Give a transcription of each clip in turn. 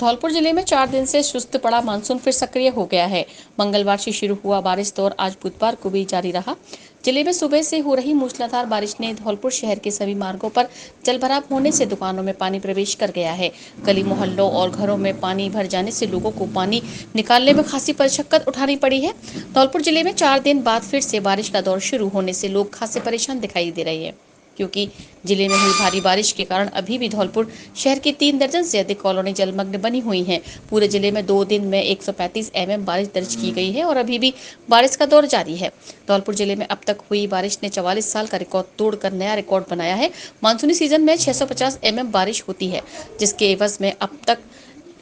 धौलपुर जिले में 4 दिन से सुस्त पड़ा मानसून फिर सक्रिय हो गया है। मंगलवार से शुरू हुआ बारिश दौर आज बुधवार को भी जारी रहा। जिले में सुबह से हो रही मूसलाधार बारिश ने धौलपुर शहर के सभी मार्गों पर जलभराव होने से दुकानों में पानी प्रवेश कर गया है। गली मोहल्लों और घरों में पानी भर जाने से लोगों को पानी निकालने में खासी मशक्कत उठानी पड़ी है। धौलपुर जिले में 4 दिन बाद फिर से बारिश का दौर शुरू होने से लोग खासे परेशान दिखाई दे रहे हैं, क्योंकि जिले में हुई भारी बारिश के कारण अभी भी धौलपुर शहर की 3 दर्जन से अधिक कॉलोनी जलमग्न बनी हुई हैं। पूरे जिले में 2 दिन में 135 mm बारिश दर्ज की गई है और अभी भी बारिश का दौर जारी है। धौलपुर जिले में अब तक हुई बारिश ने 44 साल का रिकॉर्ड तोड़कर नया रिकॉर्ड बनाया है। मानसूनी सीजन में 650 mm बारिश होती है, जिसके एवज में अब तक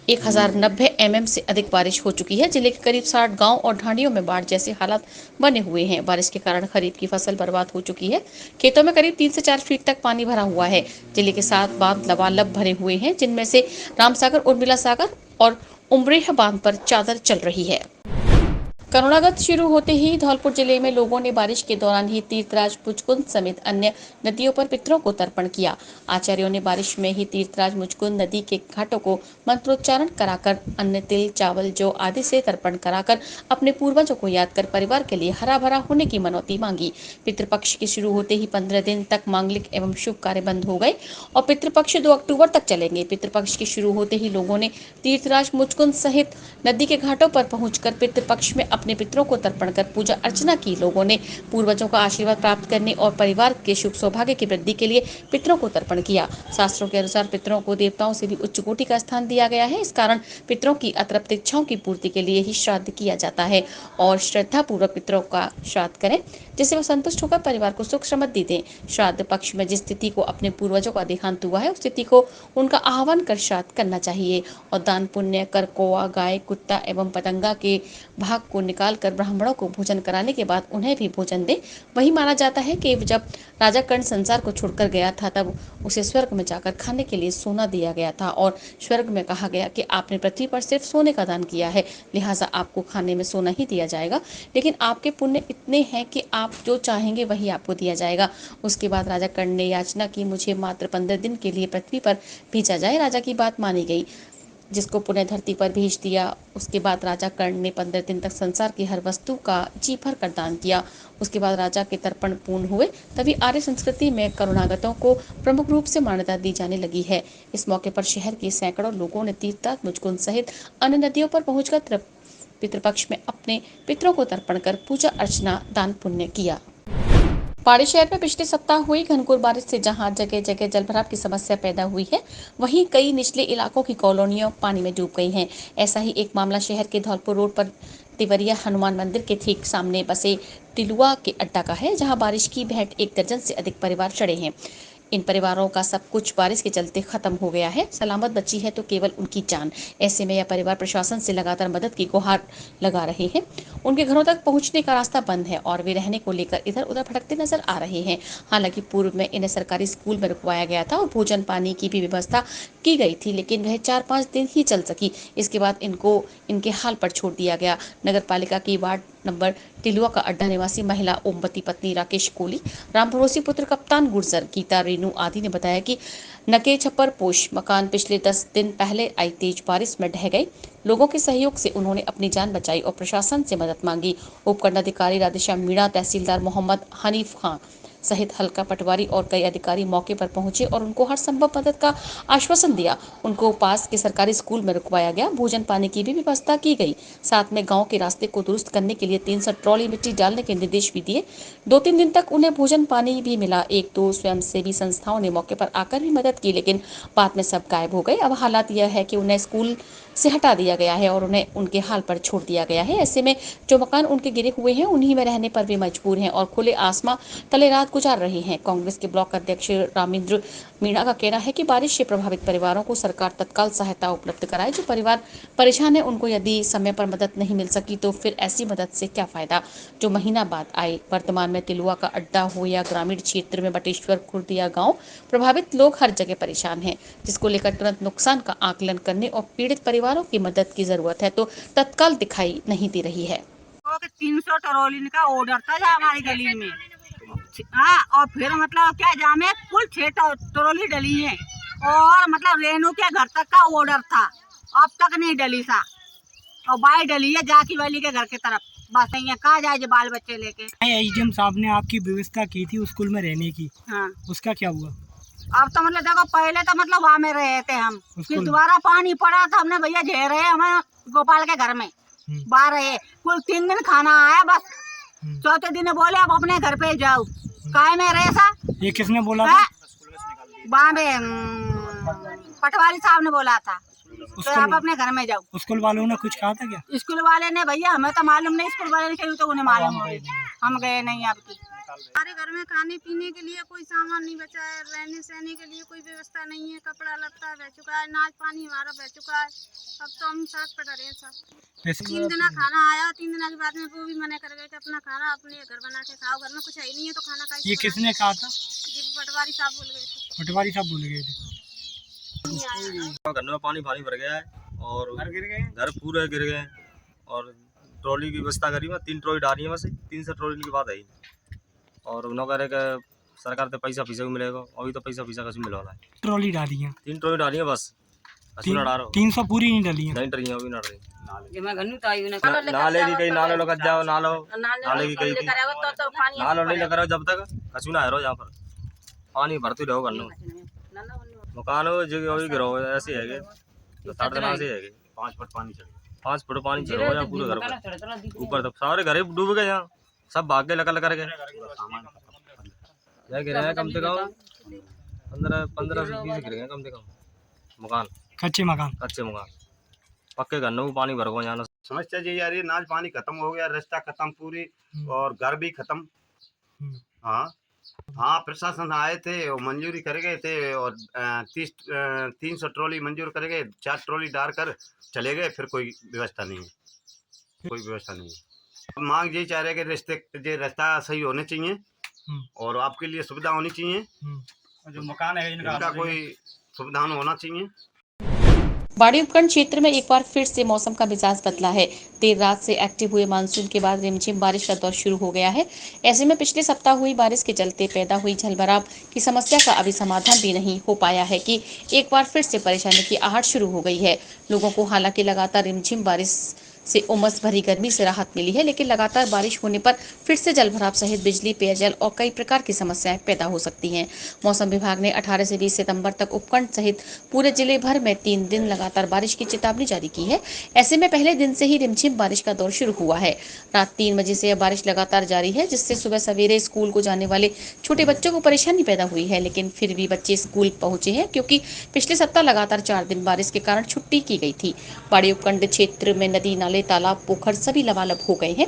1090 mm से अधिक बारिश हो चुकी है। जिले के करीब 60 गांव और ढांडियों में बाढ़ जैसे हालात बने हुए हैं। बारिश के कारण खरीफ की फसल बर्बाद हो चुकी है। खेतों में करीब 3 से 4 फीट तक पानी भरा हुआ है। जिले के 7 बांध लबालब भरे हुए हैं, जिनमें से रामसागर, उर्मिला सागर और उमरेह बांध पर चादर चल रही है। करुणागत शुरू होते ही धौलपुर जिले में लोगों ने बारिश के दौरान ही तीर्थराज मुचकुंद समेत अन्य नदियों पर पितरों को तर्पण किया। आचार्यों ने बारिश में ही तीर्थराज मुचकुंद नदी के घाटों को मंत्रोच्चारण कराकर अन्न, तिल, चावल, जौ आदि से तर्पण कराकर अपने पूर्वजों को याद कर परिवार के लिए हरा भरा होने की मनौती मांगी। पितृपक्ष के शुरू होते ही 15 दिन तक मांगलिक एवं शुभ कार्य बंद हो गए और पितृपक्ष 2 अक्टूबर तक चलेंगे। पितृपक्ष के शुरू होते ही लोगों ने तीर्थराज मुचकुंद सहित नदी के घाटों पर पहुंचकर पितृपक्ष में अपने पितरों को तर्पण कर पूजा अर्चना की। लोगों ने पूर्वजों का आशीर्वाद प्राप्त करने और परिवार के शुभ सौभाग्य की वृद्धि के लिए पितरों को तर्पण किया। शास्त्रों के अनुसार पितरों को देवताओं से भी उच्च कोटि का स्थान दिया गया है। इस कारण पितरों की अतृप्त इच्छाओं की पूर्ति के लिए ही श्राद्ध किया जाता है और श्रद्धा पूर्वक पितरों का श्राद्ध करें, जिससे वो संतुष्ट होकर परिवार को सुख समृद्धि दें। श्राद्ध पक्ष में जिस तिथि को अपने पूर्वजों का देहांत हुआ है, उस तिथि को उनका आह्वान कर श्राद्ध करना चाहिए और दान पुण्य कर कौआ, गाय, कुत्ता एवं पतंगा के भाग को निकाल कर ब्राह्मणों को भोजन कराने के बाद उन्हें भी भोजन दे। वही माना जाता है कि जब राजा कर्ण संसार को छोड़कर गया था, तब उसे स्वर्ग में जाकर खाने के लिए सोना दिया गया था और स्वर्ग में कहा गया कि आपने पृथ्वी पर सिर्फ सोने का दान किया है, लिहाजा आपको खाने में सोना ही दिया जाएगा, लेकिन आपके पुण्य इतने हैं कि आप जो चाहेंगे वही आपको दिया जाएगा। उसके बाद राजा कर्ण ने याचना की, मुझे मात्र 15 दिन के लिए पृथ्वी पर भेजा जाए। राजा की बात मानी गई, जिसको पुनः धरती पर भेज दिया। उसके बाद राजा कर्ण ने 15 दिन तक संसार की हर वस्तु का जी भर कर दान किया। उसके बाद राजा के तर्पण पूर्ण हुए, तभी आर्य संस्कृति में करुणागतों को प्रमुख रूप से मान्यता दी जाने लगी है। इस मौके पर शहर के सैकड़ों लोगों ने तीर्थराज मुचकुंद सहित अन्य नदियों पर पहुंचकर पितृपक्ष में अपने पितरों को तर्पण कर पूजा अर्चना, दान पुण्य किया। पहाड़ी शहर में पिछले सप्ताह हुई घनघोर बारिश से जहां जगह जगह जलभराव की समस्या पैदा हुई है, वहीं कई निचले इलाकों की कॉलोनियां पानी में डूब गई हैं। ऐसा ही एक मामला शहर के धौलपुर रोड पर तिवरिया हनुमान मंदिर के ठीक सामने बसे टिलुआ के अड्डा का है, जहां बारिश की भेंट 1 दर्जन से अधिक परिवार चढ़े हैं। इन परिवारों का सब कुछ बारिश के चलते खत्म हो गया है। सलामत बची है तो केवल उनकी जान। ऐसे में यह परिवार प्रशासन से लगातार मदद की गुहार लगा रहे हैं। उनके घरों तक पहुंचने का रास्ता बंद है और वे रहने को लेकर इधर उधर भटकते नजर आ रहे हैं। हालांकि पूर्व में इन्हें सरकारी स्कूल में रुकवाया गया था और भोजन पानी की भी व्यवस्था की गई थी, लेकिन वह 4-5 दिन ही चल सकी। इसके बाद इनको इनके हाल पर छोड़ दिया गया। नगर पालिका की वार्ड नंबर टिलुआ का अड्डा निवासी महिला ओमवती पत्नी राकेश कोहली, राम भरोसी पुत्र कप्तान गुर्जर, गीता, रेणु आदि ने बताया कि नके छप्पर पोश मकान पिछले 10 दिन पहले आई तेज बारिश में ढह गए। लोगों के सहयोग से उन्होंने अपनी जान बचाई और प्रशासन से मदद मांगी। उपखंडाधिकारी राधेश्याम मीणा, तहसीलदार मोहम्मद हनीफ खान सहित हल्का पटवारी और कई अधिकारी मौके पर पहुंचे और उनको हर संभव मदद का आश्वासन दिया। उनको पास के सरकारी स्कूल में रुकवाया गया। भोजन पानी की भी व्यवस्था की गई। साथ में गांव के रास्ते को दुरुस्त करने के लिए 300 ट्रॉली मिट्टी डालने के निर्देश भी दिए। 2-3 दिन तक उन्हें भोजन पानी भी मिला। 1-2 स्वयंसेवी संस्थाओं ने मौके पर आकर भी मदद की, लेकिन बाद में सब गायब हो गए। अब हालात यह है कि उन्हें स्कूल से हटा दिया गया है और उन्हें उनके हाल पर छोड़ दिया गया है। ऐसे में जो मकान उनके गिरे हुए हैं, उन्हीं में रहने पर वे मजबूर हैं और खुले आसमां तले रात गुजार रहे हैं। कांग्रेस के ब्लॉक अध्यक्ष रामेंद्र मीणा का कहना है कि बारिश से प्रभावित परिवारों को सरकार तत्काल सहायता उपलब्ध कराए। जो परिवार परेशान है, उनको यदि समय पर मदद नहीं मिल सकी तो फिर ऐसी मदद से क्या फायदा जो महीना बाद आए। वर्तमान में तिलुआ का अड्डा हो या ग्रामीण क्षेत्र में बटेश्वर खुर्द या गाँव, प्रभावित लोग हर जगह परेशान हैं, जिसको लेकर तुरंत नुकसान का आकलन करने और पीड़ित परिवारों की मदद की जरूरत है तो तत्काल दिखाई नहीं दे रही है। 300 ट्रॉली का ऑर्डर था हमारी गली में। हाँ, और फिर मतलब क्या जामे कुल 6 ट्रॉली डली है और मतलब रेनू के घर तक का ऑर्डर था। अब तक नहीं डली सा, और बाई डली है जाकी वाली के घर की तरफ। बस यहाँ कहाँ जाए जो बाल बच्चे लेके। एसडीएम साहब ने आपकी व्यवस्था की थी स्कूल में रहने की, हाँ, उसका क्या हुआ? अब तो मतलब देखो पहले तो मतलब वहाँ में रहे थे हम, फिर दोबारा पानी पड़ा तो हमने भैया झेल रहे हमें गोपाल के घर में बाहर रहे। कुल 3 दिन खाना आया, बस चौथे दिन बोले अब अपने घर पे जाओ। काय में रहे सा? ये किसने बोला था? वहाँ में पटवारी साहब ने बोला था तो आप अपने घर में जाओ। स्कूल वालों ने कुछ कहा था क्या? स्कूल वाले ने भैया हमें तो मालूम नहीं, स्कूल वाले ने कही तो उन्हें मालूम हो, हम गए नहीं। आपकी हमारे घर में खाने पीने के लिए कोई सामान नहीं बचा है, रहने सहने के लिए कोई व्यवस्था नहीं है, कपड़ा लत्ता बह चुका है, नाच पानी हमारा बह चुका है। अब तो हम सड़क पर डरे हैं सब। 3 दिन खाना आया, 3 दिन के बाद में वो भी मना कर गए कि अपना खाना अपने घर बना के खाओ, घर में कुछ है ही नहीं है तो खाना का। ये किसने कहा था? जी पटवारी साहब बोल गए थे। पटवारी साहब बोल गए थे। घर में पानी भर गया है और घर पूरे गिर गए और ट्रॉली की व्यवस्था करी है। 3 ट्रॉली डाली है, बस 300 ट्रॉली की बात है। और उन्होंने कह रहे कि सरकार से पैसा भी मिलेगा, अभी तो पैसा कैसे मिला है। ट्रॉली डाली है? 3 ट्रॉली डाली है बस। 300 पूरी नहीं डाली है? नहीं डरी है, अभी ना डरी। नाले की कहीं नाले लगा जाओ, नाले की कहीं नालो नहीं लगा रहो जब तक कछु ना है। यहाँ पर पानी भरते रहो घर में, मकान हो जो गिरो ऐसे है तो 7 से है 5 फुट पानी चढ़ 5 फुट पानी चढ़ गया पूरे घर पर ऊपर तक। सारे घर डूब गए, यहाँ सब भाग गए लकल कर गए। गिरे हैं कम से कम 15 से 20 गिर गए कम से कम मकान, कच्चे मकान। पक्के घर में पानी भर गया। यहाँ समस्या जी यार, ये नाज पानी खत्म हो गया, रास्ता खत्म पूरी और घर भी खत्म। हाँ प्रशासन आए थे और मंजूरी कर गए थे और 300 ट्रॉली मंजूर कर गए, 4 ट्रॉली डाल कर चले गए। फिर कोई व्यवस्था नहीं है, कोई व्यवस्था नहीं है। मांग यही चाह रहे कि रास्ता सही होने चाहिए और आपके लिए सुविधा होनी चाहिए। जो मकान है इनका कोई सुविधा होना चाहिए। बाड़ी उपखंड क्षेत्र में एक बार फिर से मौसम का मिजाज बदला है। देर रात से एक्टिव हुए मानसून के बाद रिमझिम बारिश का दौर शुरू हो गया है। ऐसे में पिछले सप्ताह हुई बारिश के चलते पैदा हुई जलभराव की समस्या का अभी समाधान भी नहीं हो पाया है कि एक बार फिर से परेशानी की आहट शुरू हो गई है। लोगों को हालांकि लगातार रिमझिम बारिश से उमस भरी गर्मी से राहत मिली है, लेकिन लगातार बारिश होने पर फिर से जलभराव सहित बिजली, पेयजल और कई प्रकार की समस्याएं पैदा हो सकती हैं। मौसम विभाग ने 18 से 20 सितंबर तक उपखंड सहित पूरे जिले भर में 3 दिन लगातार बारिश की चेतावनी जारी की है। ऐसे में पहले दिन से ही रिमझिम बारिश का दौर शुरू हुआ है। रात 3 बजे से यह बारिश लगातार जारी है, जिससे सुबह सवेरे स्कूल को जाने वाले छोटे बच्चों को परेशानी पैदा हुई है। लेकिन फिर भी बच्चे स्कूल पहुंचे हैं, क्योंकि पिछले सप्ताह लगातार 4 दिन बारिश के कारण छुट्टी की गई थी। बाड़ी उपखंड क्षेत्र में नदी, नाले, तालाब, पोखर सभी लबालब हो गए हैं।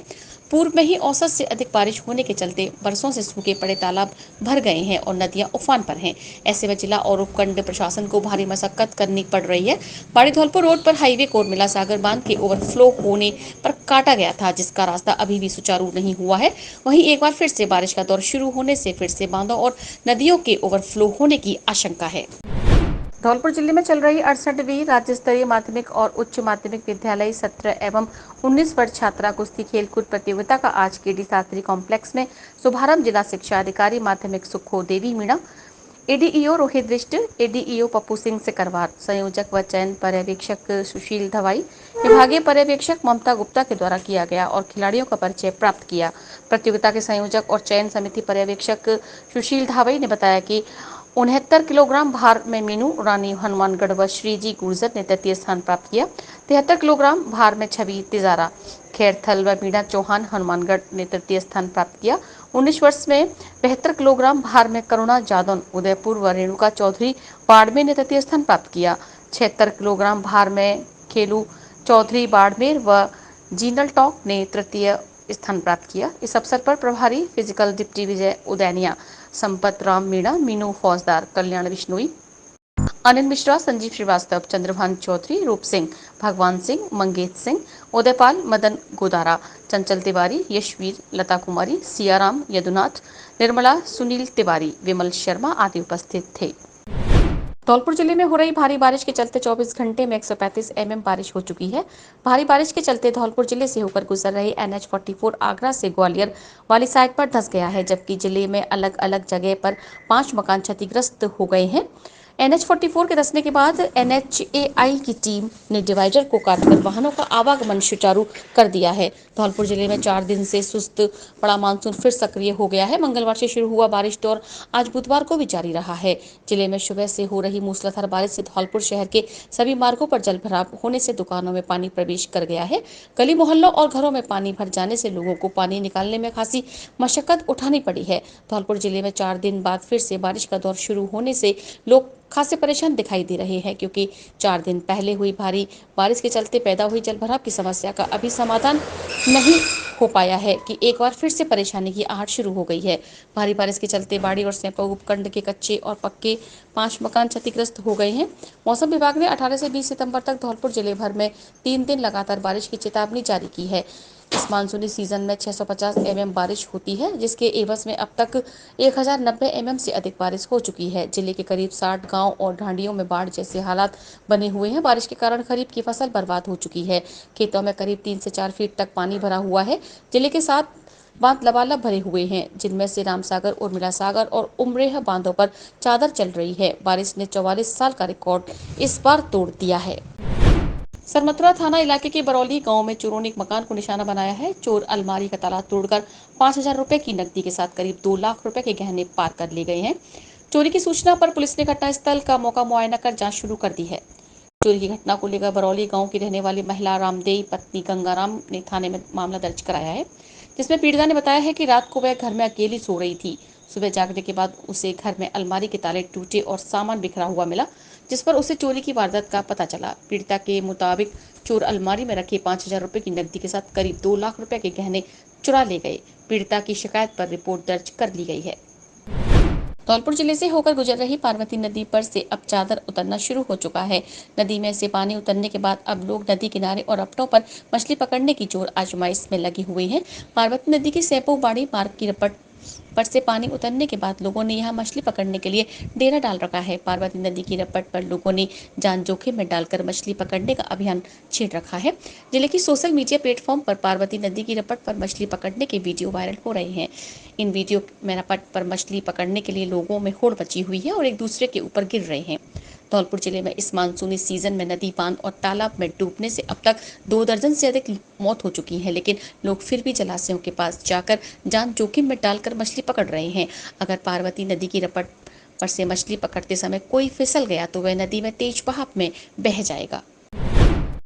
पूर्व में ही औसत से अधिक बारिश होने के चलते बरसों से सूखे पड़े तालाब भर गए हैं और नदियां उफान पर हैं। ऐसे में जिला और उपखंड प्रशासन को भारी मशक्कत करनी पड़ रही है। बाड़ी धौलपुर रोड पर हाईवे कोरमिला सागर बांध के ओवरफ्लो होने पर काटा गया था, जिसका रास्ता अभी भी सुचारू नहीं हुआ है। वहीं एक बार फिर से बारिश का दौर शुरू होने से फिर से बांधों और नदियों के ओवरफ्लो होने की आशंका है। धौलपुर जिले में चल रही 68वीं राज्य स्तरीय माध्यमिक और उच्च माध्यमिक विद्यालय 17 एवं 19 वर्ष छात्रा कुश्ती खेलकूद प्रतियोगिता का आज केडी शास्त्री कॉम्प्लेक्स में शुभारंभ जिला शिक्षा अधिकारी माध्यमिक सुखो देवी मीणा, एडीईओ रोहित विष्ट, एडीईओ पप्पू सिंह सिकरवार, संयोजक व चयन पर्यवेक्षक सुशील धवाई, विभागीय पर्यवेक्षक ममता गुप्ता के द्वारा किया गया और खिलाड़ियों का परिचय प्राप्त किया। प्रतियोगिता के संयोजक और चयन समिति पर्यवेक्षक सुशील धावई ने बताया कि 69 किलोग्राम भार में मीनू रानी हनुमानगढ़ व श्रीजी गुर्जर ने तृतीय स्थान प्राप्त किया। 73 किलोग्राम भार में छवि तिजारा खेरथल व मीणा चौहान हनुमानगढ़ ने तृतीय स्थान प्राप्त किया। 19 वर्ष में 72 किलोग्राम भार में करुणा जादौन उदयपुर व रेणुका चौधरी बाड़मेर ने तृतीय स्थान प्राप्त किया। 76 किलोग्राम भार में खेलू चौधरी बाड़मेर व जीनल टॉक ने तृतीय स्थान प्राप्त किया। इस अवसर पर प्रभारी फिजिकल डिप्टी विजय उदैनिया, संपत राम मीणा, मीनू फौजदार, कल्याण बिश्नोई, अनिल मिश्रा, संजीव श्रीवास्तव, चंद्रभान चौधरी, रूप सिंह, भगवान सिंह, मंगेत सिंह, उदयपाल, मदन गोदारा, चंचल तिवारी, यशवीर, लता कुमारी, सियाराम, यदुनाथ, निर्मला, सुनील तिवारी, विमल शर्मा आदि उपस्थित थे। धौलपुर जिले में हो रही भारी बारिश के चलते 24 घंटे में 135 mm बारिश हो चुकी है। भारी बारिश के चलते धौलपुर जिले से होकर गुजर रही NH44 आगरा से ग्वालियर वाली साइड पर धंस गया है, जबकि जिले में अलग अलग जगह पर 5 मकान क्षतिग्रस्त हो गए हैं। NH44 के धंसने के बाद NHAI की टीम ने डिवाइडर को काटकर वाहनों का आवागमन सुचारू कर दिया है। धौलपुर जिले में 4 दिन से सुस्त पड़ा मानसून फिर सक्रिय हो गया है। मंगलवार से शुरू हुआ बारिश दौर आज बुधवार को भी जारी रहा है। जिले में सुबह से हो रही मूसलाधार बारिश से धौलपुर शहर के सभी मार्गों पर जलभराव होने से दुकानों में पानी प्रवेश कर गया है। गली मोहल्लों और घरों में पानी भर जाने से लोगों को पानी निकालने में खासी मशक्कत उठानी पड़ी है। धौलपुर जिले में 4 दिन बाद फिर से बारिश का दौर शुरू होने से लोग खासे परेशान दिखाई दे रहे हैं, क्योंकि 4 दिन पहले हुई भारी बारिश के चलते पैदा हुई जलभराव की समस्या का अभी समाधान नहीं हो पाया है कि एक बार फिर से परेशानी की आहट शुरू हो गई है। भारी बारिश के चलते बाड़ी और सैंपौ उपखंड के कच्चे और पक्के 5 मकान क्षतिग्रस्त हो गए हैं। मौसम विभाग ने 18 से 20 सितंबर तक धौलपुर जिले भर में 3 दिन लगातार बारिश की चेतावनी जारी की है। इस मानसूनी सीजन में 650 mm बारिश होती है, जिसके एवज में अब तक 1090 mm से अधिक बारिश हो चुकी है। जिले के करीब 60 गांव और ढांडियों में बाढ़ जैसे हालात बने हुए हैं। बारिश के कारण खरीफ की फसल बर्बाद हो चुकी है। खेतों में करीब 3 से 4 फीट तक पानी भरा हुआ है। जिले के 7 बांध लबालब भरे हुए हैं, जिनमें से रामसागर, उर्मिला सागर और उमरेह बांधों पर चादर चल रही है। बारिश ने 44 साल का रिकॉर्ड इस बार तोड़ दिया है। सरमथुरा थाना इलाके के बरौली गांव में चोरों ने एक मकान को निशाना बनाया है। चोर अलमारी का ताला तोड़कर 5000 रुपए की नकदी के साथ करीब 2 लाख रुपए के गहने पार कर ले गए हैं। चोरी की सूचना पर पुलिस ने घटनास्थल का मौका मुआयना कर जांच शुरू कर दी है। चोरी की घटना को लेकर बरौली गांव की रहने वाली महिला रामदेई पत्नी गंगाराम ने थाने में मामला दर्ज कराया है, जिसमें पीड़िता ने बताया है कि रात को वह घर में अकेली सो रही थी। सुबह जागने के बाद उसे घर में अलमारी के ताले टूटे और सामान बिखरा हुआ मिला, जिस पर उसे चोरी की वारदात का पता चला। पीड़िता के मुताबिक चोर अलमारी में रखे 5000 रुपए की नकदी के साथ करीब 2 लाख रुपए के गहने चुरा ले गए। पीड़िता की शिकायत पर रिपोर्ट दर्ज कर ली गई है। धौलपुर जिले से होकर गुजर रही पार्वती नदी पर से अब चादर उतरना शुरू हो चुका है। नदी में से पानी उतरने के बाद अब लोग नदी किनारे और रपटों पर मछली पकड़ने की जोर आजमाइश में लगे हुए हैं। पार्वती नदी की सैंपौ बाड़ी मार्ग की रपट पर से पानी उतरने के बाद लोगों ने यहां मछली पकड़ने के लिए डेरा डाल रखा है। पार्वती नदी की रपट पर लोगों ने जान जोखिम में डालकर मछली पकड़ने का अभियान छेड़ रखा है। जिले की सोशल मीडिया प्लेटफॉर्म पर पार्वती नदी की रपट पर मछली पकड़ने के वीडियो वायरल हो रहे हैं। इन वीडियो में रपट पर मछली पकड़ने के लिए लोगों में होड़ मची हुई है और एक दूसरे के ऊपर गिर रहे हैं। धौलपुर जिले में इस मानसूनी सीजन में नदी, बांध और तालाब में डूबने से अब तक 2 दर्जन से अधिक मौत हो चुकी है, लेकिन लोग फिर भी जलाशयों के पास जाकर जान जोखिम में डालकर मछली पकड़ रहे हैं। अगर पार्वती नदी की रपट पर से मछली पकड़ते समय कोई फिसल गया तो वह नदी में तेज बहाव में बह जाएगा।